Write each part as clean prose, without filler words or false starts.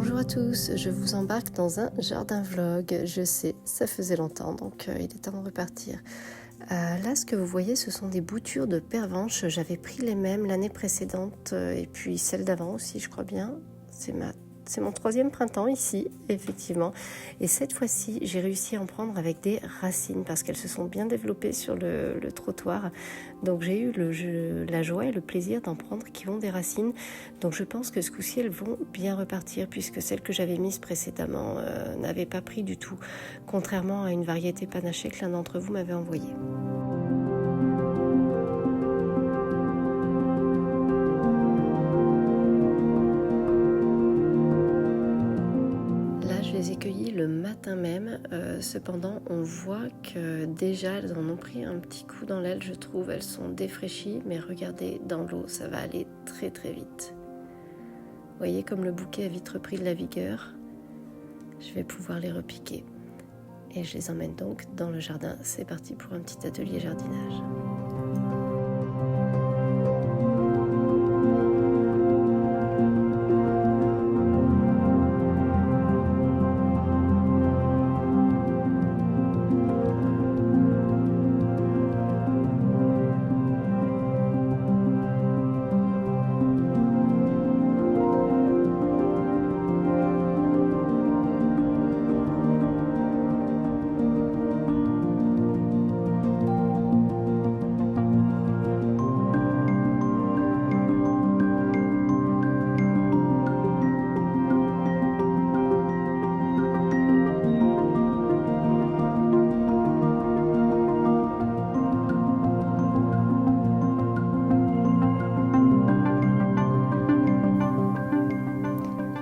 Bonjour à tous, je vous embarque dans un jardin vlog. Je sais, ça faisait longtemps, donc il est temps de repartir. Là, ce que vous voyez, ce sont des boutures de pervenche. J'avais pris les mêmes l'année précédente et puis celle d'avant aussi, je crois bien. C'est mon troisième printemps ici, effectivement. Et cette fois-ci, j'ai réussi à en prendre avec des racines parce qu'elles se sont bien développées sur le trottoir. Donc j'ai eu la joie et le plaisir d'en prendre qui ont des racines. Donc je pense que ce coup-ci, elles vont bien repartir puisque celles que j'avais mises précédemment n'avaient pas pris du tout, contrairement à une variété panachée que l'un d'entre vous m'avait envoyée. Je les ai cueillies le matin même, cependant on voit que déjà elles en ont pris un petit coup dans l'aile, je trouve. Elles sont défraîchies, mais regardez, dans l'eau ça va aller très très vite. Vous voyez comme le bouquet a vite repris de la vigueur. Je vais pouvoir les repiquer et je les emmène donc dans le jardin. C'est parti pour un petit atelier jardinage.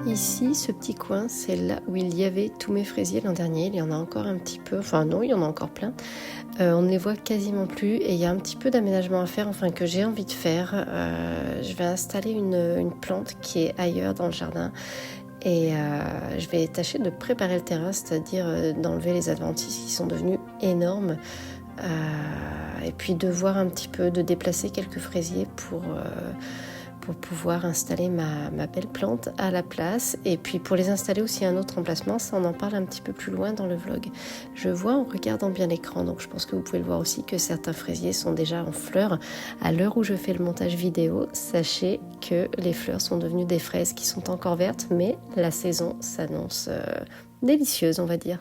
Ici, ce petit coin, c'est là où il y avait tous mes fraisiers l'an dernier. Il y en a encore un petit peu, enfin non, il y en a encore plein. On ne les voit quasiment plus et il y a un petit peu d'aménagement à faire, enfin que j'ai envie de faire. Je vais installer une plante qui est ailleurs dans le jardin et je vais tâcher de préparer le terrain, c'est-à-dire d'enlever les adventices qui sont devenus énormes et puis de voir un petit peu, de déplacer quelques fraisiers pour pouvoir installer ma belle plante à la place et puis pour les installer aussi à un autre emplacement. Ça, on en parle un petit peu plus loin dans le vlog. Je vois en regardant bien l'écran, donc je pense que vous pouvez le voir aussi, que certains fraisiers sont déjà en fleurs. À l'heure où je fais le montage vidéo, sachez que les fleurs sont devenues des fraises qui sont encore vertes, mais la saison s'annonce délicieuse, on va dire.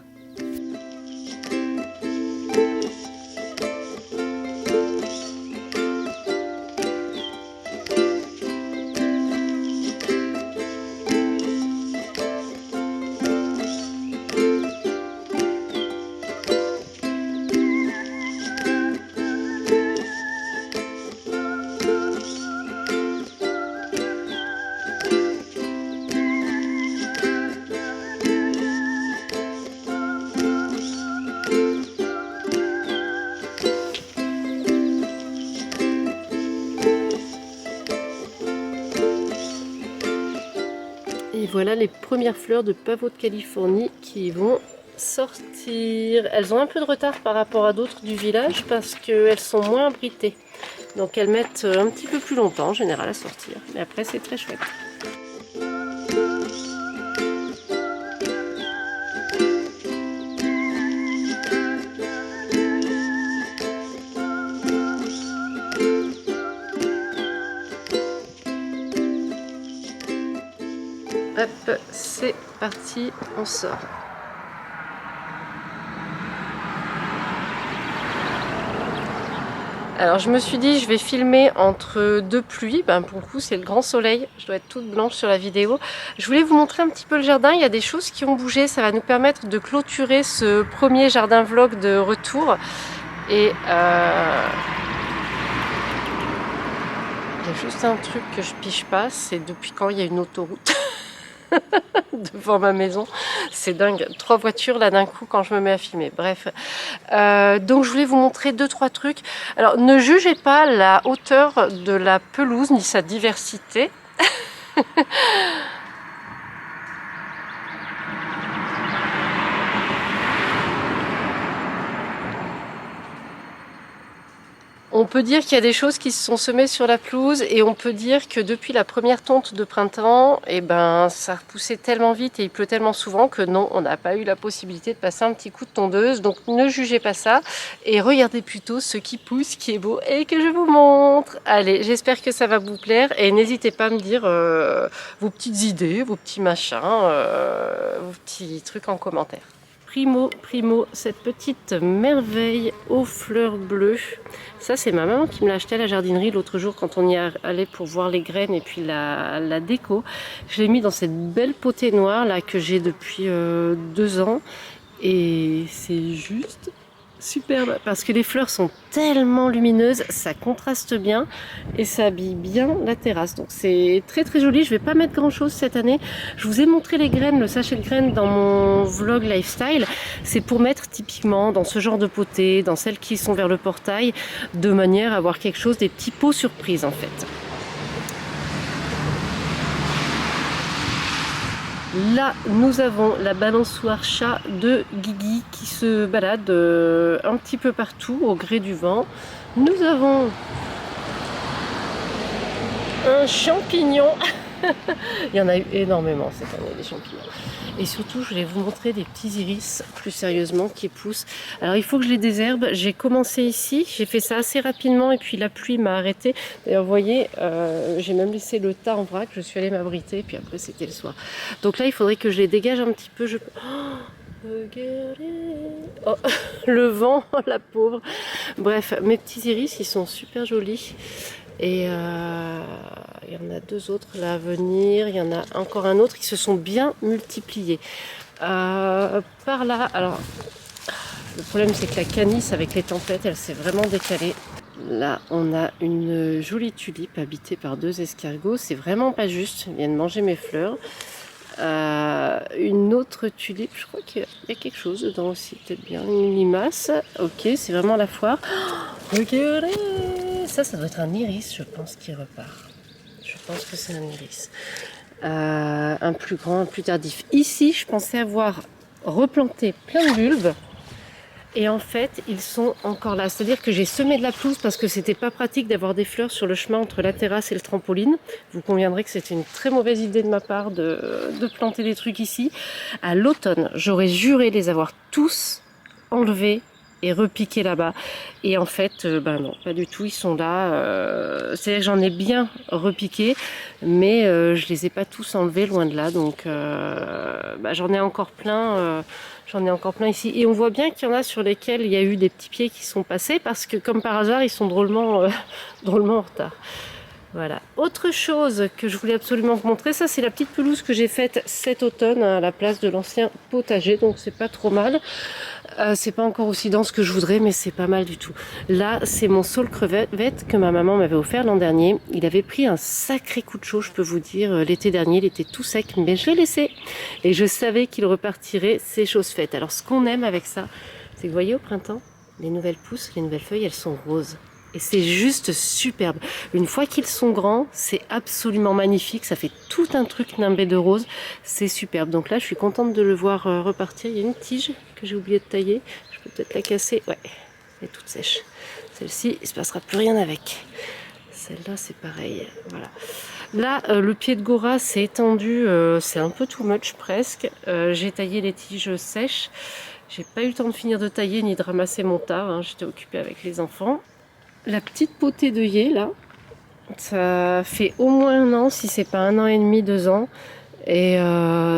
Et voilà les premières fleurs de pavot de Californie qui vont sortir. Elles ont un peu de retard par rapport à d'autres du village parce qu'elles sont moins abritées. Donc elles mettent un petit peu plus longtemps en général à sortir. Mais après c'est très chouette. Hop, c'est parti, on sort. Alors je me suis dit je vais filmer entre deux pluies, pour le coup c'est le grand soleil, je dois être toute blanche sur la vidéo. Je voulais vous montrer un petit peu le jardin, il y a des choses qui ont bougé, ça va nous permettre de clôturer ce premier jardin vlog de retour. Et il y a juste un truc que je piche pas, c'est depuis quand il y a une autoroute devant ma maison. C'est dingue, 3 voitures là d'un coup quand je me mets à filmer. Bref, donc je voulais vous montrer 2-3 trucs. Alors ne jugez pas la hauteur de la pelouse ni sa diversité. On peut dire qu'il y a des choses qui se sont semées sur la pelouse et on peut dire que depuis la première tonte de printemps, eh ben, ça repoussait tellement vite et il pleut tellement souvent que non, on n'a pas eu la possibilité de passer un petit coup de tondeuse. Donc ne jugez pas ça et regardez plutôt ce qui pousse, qui est beau et que je vous montre. Allez, j'espère que ça va vous plaire et n'hésitez pas à me dire vos petites idées, vos petits machins, vos petits trucs en commentaire. Primo, cette petite merveille aux fleurs bleues. Ça, c'est ma maman qui me l'a acheté à la jardinerie l'autre jour quand on y allait pour voir les graines et puis la déco. Je l'ai mis dans cette belle potée noire là que j'ai depuis 2 ans. Et c'est juste superbe parce que les fleurs sont tellement lumineuses, ça contraste bien et ça habille bien la terrasse. Donc c'est très très joli. Je vais pas mettre grand chose cette année. Je vous ai montré les graines, le sachet de graines dans mon vlog lifestyle. C'est pour mettre typiquement dans ce genre de potée, dans celles qui sont vers le portail, de manière à avoir quelque chose, des petits pots surprises en fait. Là, nous avons la balançoire chat de Guigui qui se balade un petit peu partout au gré du vent. Nous avons un champignon. Il y en a eu énormément cette année, les champignons. Et surtout, je vais vous montrer des petits iris, plus sérieusement, qui poussent. Alors, il faut que je les désherbe. J'ai commencé ici, j'ai fait ça assez rapidement et puis la pluie m'a arrêté. D'ailleurs, vous voyez, j'ai même laissé le tas en vrac. Je suis allée m'abriter, puis après, c'était le soir. Donc là, il faudrait que je les dégage un petit peu. Oh, le vent, la pauvre. Bref, mes petits iris, ils sont super jolis. Et il y en a 2 autres là à venir, il y en a encore un autre qui se sont bien multipliés. Par là, alors le problème c'est que la canisse avec les tempêtes, elle s'est vraiment décalée. Là on a une jolie tulipe habitée par 2 escargots, c'est vraiment pas juste, ils viennent manger mes fleurs. Une autre tulipe, je crois qu'il y a quelque chose dedans aussi, peut-être bien une limace. Ok, c'est vraiment la foire. Regardez, ça doit être un iris, je pense, qui repart. Je pense que c'est un iris. Un plus grand, un plus tardif. Ici, je pensais avoir replanté plein de bulbes. Et en fait, ils sont encore là. C'est-à-dire que j'ai semé de la pelouse parce que c'était pas pratique d'avoir des fleurs sur le chemin entre la terrasse et le trampoline. Vous conviendrez que c'était une très mauvaise idée de ma part de planter des trucs ici. À l'automne, j'aurais juré les avoir tous enlevés et repiqués là-bas. Et en fait, ben non, pas du tout. Ils sont là. C'est-à-dire que j'en ai bien repiqué, mais je les ai pas tous enlevés, loin de là. Donc, j'en ai encore plein. J'en ai encore plein ici. Et on voit bien qu'il y en a sur lesquels il y a eu des petits pieds qui sont passés parce que, comme par hasard, ils sont drôlement en retard. Voilà. Autre chose que je voulais absolument vous montrer, ça c'est la petite pelouse que j'ai faite cet automne à la place de l'ancien potager. Donc c'est pas trop mal. C'est pas encore aussi dense que je voudrais, mais c'est pas mal du tout. Là, c'est mon saule crevette que ma maman m'avait offert l'an dernier. Il avait pris un sacré coup de chaud, je peux vous dire. L'été dernier, il était tout sec, mais je l'ai laissé. Et je savais qu'il repartirait, c'est chose faite. Alors, ce qu'on aime avec ça, c'est que vous voyez, au printemps, les nouvelles pousses, les nouvelles feuilles, elles sont roses. Et c'est juste superbe. Une fois qu'ils sont grands, c'est absolument magnifique. Ça fait tout un truc nimbé de rose. C'est superbe. Donc là, je suis contente de le voir repartir. Il y a une tige que j'ai oublié de tailler. Je peux peut-être la casser. Ouais, elle est toute sèche. Celle-ci, il ne se passera plus rien avec. Celle-là, c'est pareil. Voilà. Là, le pied de Gora s'est étendu. C'est un peu too much presque. J'ai taillé les tiges sèches. J'ai pas eu le temps de finir de tailler ni de ramasser mon tas. Hein. J'étais occupée avec les enfants. La petite potée d'œillet là, ça fait au moins 1 an, si c'est pas 1 an et demi, 2 ans, et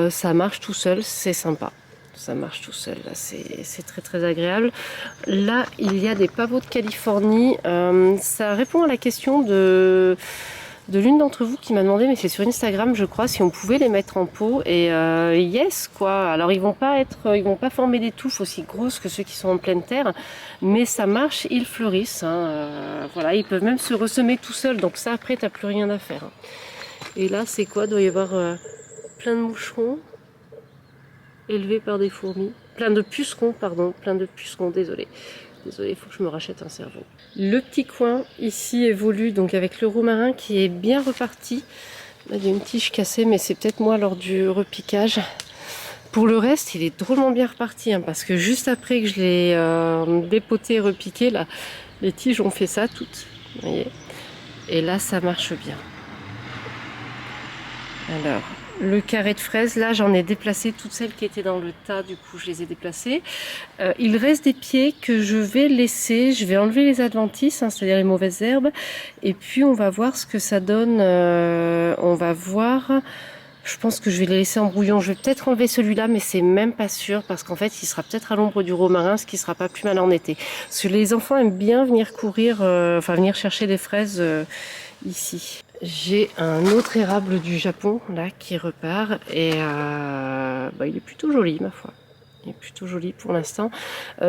ça marche tout seul, c'est sympa. Ça marche tout seul, là, c'est très très agréable. Là, il y a des pavots de Californie. Ça répond à la question de l'une d'entre vous qui m'a demandé, mais c'est sur Instagram je crois, si on pouvait les mettre en pot, et yes quoi. Alors ils vont pas former des touffes aussi grosses que ceux qui sont en pleine terre, mais ça marche, ils fleurissent, hein. Voilà, ils peuvent même se ressemer tout seuls, donc ça après t'as plus rien à faire. Et là c'est quoi, doit y avoir plein de moucherons élevés par des fourmis, plein de pucerons, désolé. Désolée, il faut que je me rachète un cerveau. Le petit coin ici évolue donc avec le romarin qui est bien reparti. Là, il y a une tige cassée, mais c'est peut-être moi lors du repiquage. Pour le reste, il est drôlement bien reparti, hein, parce que juste après que je l'ai dépoté et repiqué, là, Les tiges ont fait ça toutes, vous voyez. Et là, ça marche bien. Alors, le carré de fraises, là, j'en ai déplacé toutes celles qui étaient dans le tas, du coup, je les ai déplacées. Il reste des pieds que je vais laisser, je vais enlever les adventices, hein, c'est-à-dire les mauvaises herbes, et puis on va voir ce que ça donne. On va voir. Je pense que je vais les laisser en brouillon. Je vais peut-être enlever celui-là, mais c'est même pas sûr, parce qu'en fait, il sera peut-être à l'ombre du romarin, ce qui sera pas plus mal en été. Parce que les enfants aiment bien venir courir, enfin venir chercher des fraises ici. J'ai un autre érable du Japon là qui repart et il est plutôt joli ma foi. Il est plutôt joli pour l'instant.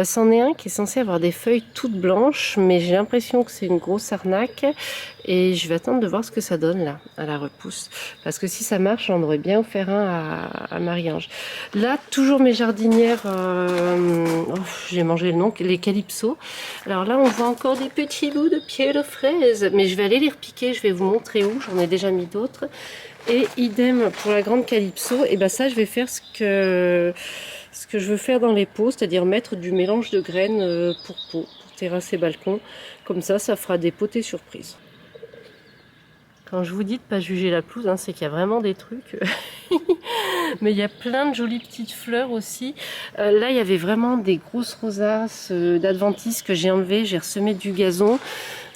C'en est un qui est censé avoir des feuilles toutes blanches, mais j'ai l'impression que c'est une grosse arnaque et je vais attendre de voir ce que ça donne là à la repousse. Parce que si ça marche, j'en aurais bien offert un à Marie-Ange. Là, toujours mes jardinières, j'ai mangé le nom, les calypso. Alors là, on voit encore des petits bouts de pieds de fraises, mais je vais aller les repiquer, je vais vous montrer où, j'en ai déjà mis d'autres. Et idem pour la grande calypso, et ben ça, je vais faire ce que je veux faire dans les pots, c'est-à-dire mettre du mélange de graines pour pots, pour terrasser balcon. Comme ça fera des potées surprises. Quand je vous dis de ne pas juger la pelouse, hein, c'est qu'il y a vraiment des trucs. Mais il y a plein de jolies petites fleurs aussi. Là, il y avait vraiment des grosses rosaces d'adventices que j'ai enlevées. J'ai ressemé du gazon,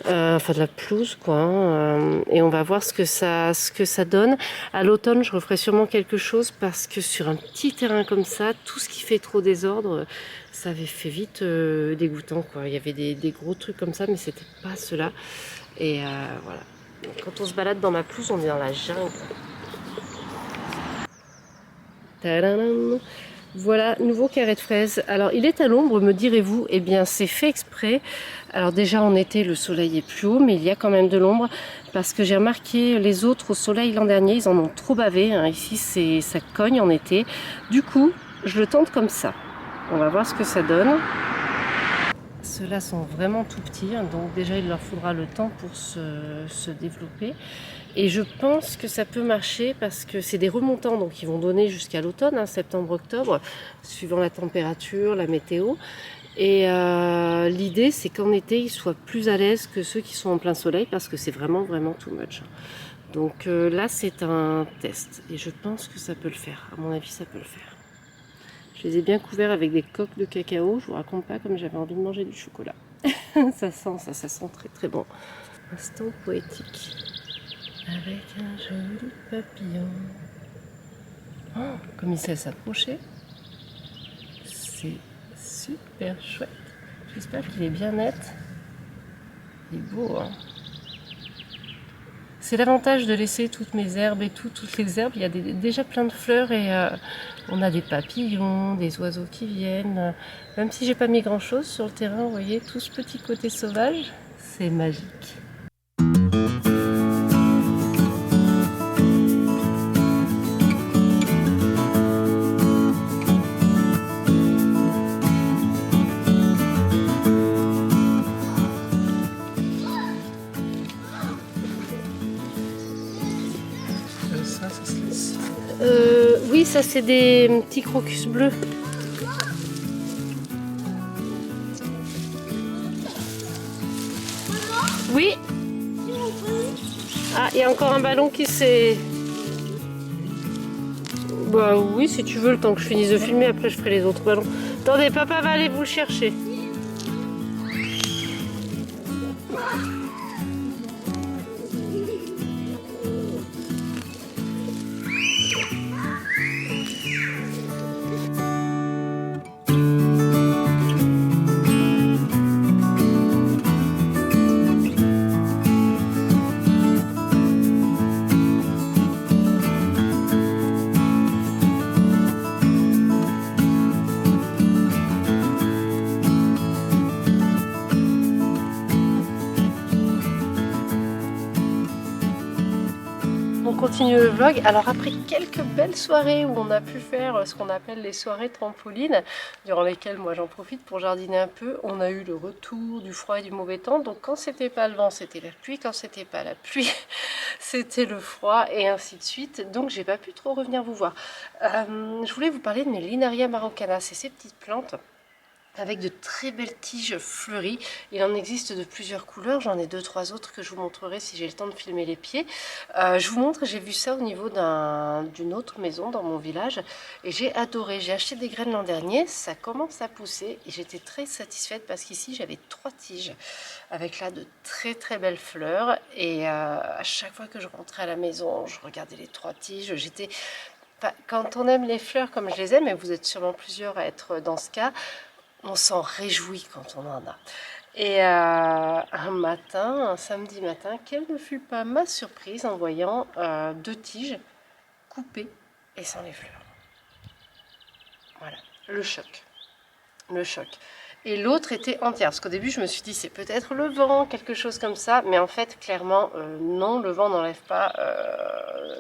enfin de la pelouse, quoi. Et on va voir ce que ça donne. À l'automne, je referai sûrement quelque chose parce que sur un petit terrain comme ça, tout ce qui fait trop désordre, ça avait fait vite dégoûtant, quoi. Il y avait des gros trucs comme ça, mais c'était pas cela. Et voilà. Quand on se balade dans ma pelouse, on est dans la jungle. Tadam. Voilà, nouveau carré de fraises. Alors, il est à l'ombre, me direz-vous. Eh bien, c'est fait exprès. Alors déjà, en été, le soleil est plus haut, mais il y a quand même de l'ombre. Parce que j'ai remarqué les autres au soleil l'an dernier, ils en ont trop bavé. Hein. Ici, ça cogne en été. Du coup, je le tente comme ça. On va voir ce que ça donne. Ceux-là sont vraiment tout petits, hein, donc déjà il leur faudra le temps pour se développer. Et je pense que ça peut marcher parce que c'est des remontants, donc ils vont donner jusqu'à l'automne, hein, septembre-octobre, suivant la température, la météo. Et l'idée c'est qu'en été ils soient plus à l'aise que ceux qui sont en plein soleil parce que c'est vraiment too much. Donc là c'est un test et je pense que ça peut le faire, à mon avis ça peut le faire. Je les ai bien couverts avec des coques de cacao. Je vous raconte pas comme j'avais envie de manger du chocolat. ça sent très très bon. Instant poétique. Avec un joli papillon. Oh, comme il sait s'approcher. C'est super chouette. J'espère qu'il est bien net. Il est beau, hein. C'est l'avantage de laisser toutes mes herbes et toutes les herbes. Il y a déjà plein de fleurs et on a des papillons, des oiseaux qui viennent. Même si j'ai pas mis grand chose sur le terrain, vous voyez, tout ce petit côté sauvage, c'est magique. Oui, ça c'est des petits crocus bleus. Oui. Ah, il y a encore un ballon qui s'est... Bah oui, si tu veux, le temps que je finisse de filmer, après je ferai les autres ballons. Attendez, papa va aller vous le chercher. Continue le vlog. Alors après quelques belles soirées où on a pu faire ce qu'on appelle les soirées trampolines, durant lesquelles moi j'en profite pour jardiner un peu, on a eu le retour du froid et du mauvais temps. Donc quand c'était pas le vent, c'était la pluie, quand c'était pas la pluie, c'était le froid et ainsi de suite. Donc j'ai pas pu trop revenir vous voir. Je voulais vous parler de mes Linaria marocana, c'est ces petites plantes avec de très belles tiges fleuries. Il en existe de plusieurs couleurs, j'en ai 2-3 autres que je vous montrerai si j'ai le temps de filmer les pieds. Je vous montre, j'ai vu ça au niveau d'une autre maison dans mon village et j'ai adoré. J'ai acheté des graines l'an dernier, ça commence à pousser et j'étais très satisfaite parce qu'ici j'avais 3 tiges avec là de très très belles fleurs et à chaque fois que je rentrais à la maison, je regardais les 3 tiges, j'étais... Enfin, quand on aime les fleurs comme je les aime, et vous êtes sûrement plusieurs à être dans ce cas, on s'en réjouit quand on en a. Et un matin, un samedi matin, quelle ne fut pas ma surprise en voyant 2 tiges coupées et sans les fleurs. Voilà, le choc. Le choc. Et l'autre était entière, parce qu'au début je me suis dit c'est peut-être le vent, quelque chose comme ça, mais en fait clairement non, le vent n'enlève pas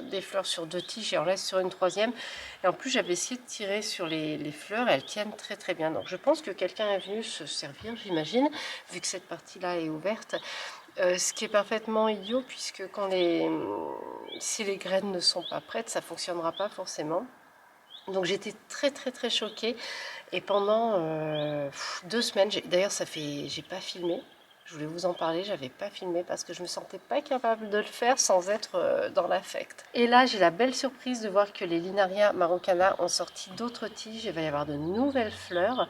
des fleurs sur 2 tiges et en laisse sur une 3e. Et en plus j'avais essayé de tirer sur les fleurs et elles tiennent très très bien. Donc je pense que quelqu'un est venu se servir, j'imagine, vu que cette partie-là est ouverte. Ce qui est parfaitement idiot, puisque si les graines ne sont pas prêtes, ça ne fonctionnera pas forcément. Donc j'étais très très très choquée et pendant 2 semaines, d'ailleurs j'ai pas filmé, je voulais vous en parler, j'avais pas filmé parce que je me sentais pas capable de le faire sans être dans l'affect. Et là j'ai la belle surprise de voir que les Linaria Marocana ont sorti d'autres tiges, il va y avoir de nouvelles fleurs.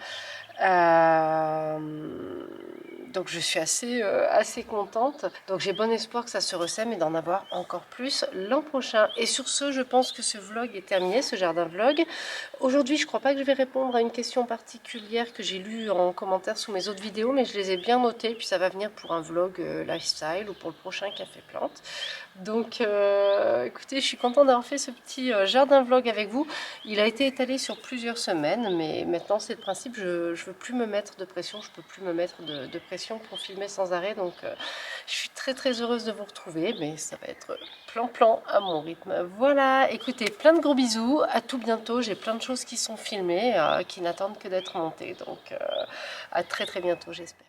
Donc je suis assez contente. Donc j'ai bon espoir que ça se ressème et d'en avoir encore plus l'an prochain. Et sur ce, je pense que ce vlog est terminé, ce jardin vlog. Aujourd'hui, je crois pas que je vais répondre à une question particulière que j'ai lue en commentaire sous mes autres vidéos, mais je les ai bien notées, puis ça va venir pour un vlog lifestyle ou pour le prochain café plante. Donc écoutez, je suis contente d'avoir fait ce petit jardin vlog avec vous. Il a été étalé sur plusieurs semaines, mais maintenant c'est le principe, je ne veux plus me mettre de pression, je ne peux plus me mettre de pression pour filmer sans arrêt. Donc je suis très très heureuse de vous retrouver, mais ça va être plan à mon rythme. Voilà, écoutez, plein de gros bisous, à tout bientôt, j'ai plein de choses qui sont filmées, qui n'attendent que d'être montées. Donc à très très bientôt j'espère.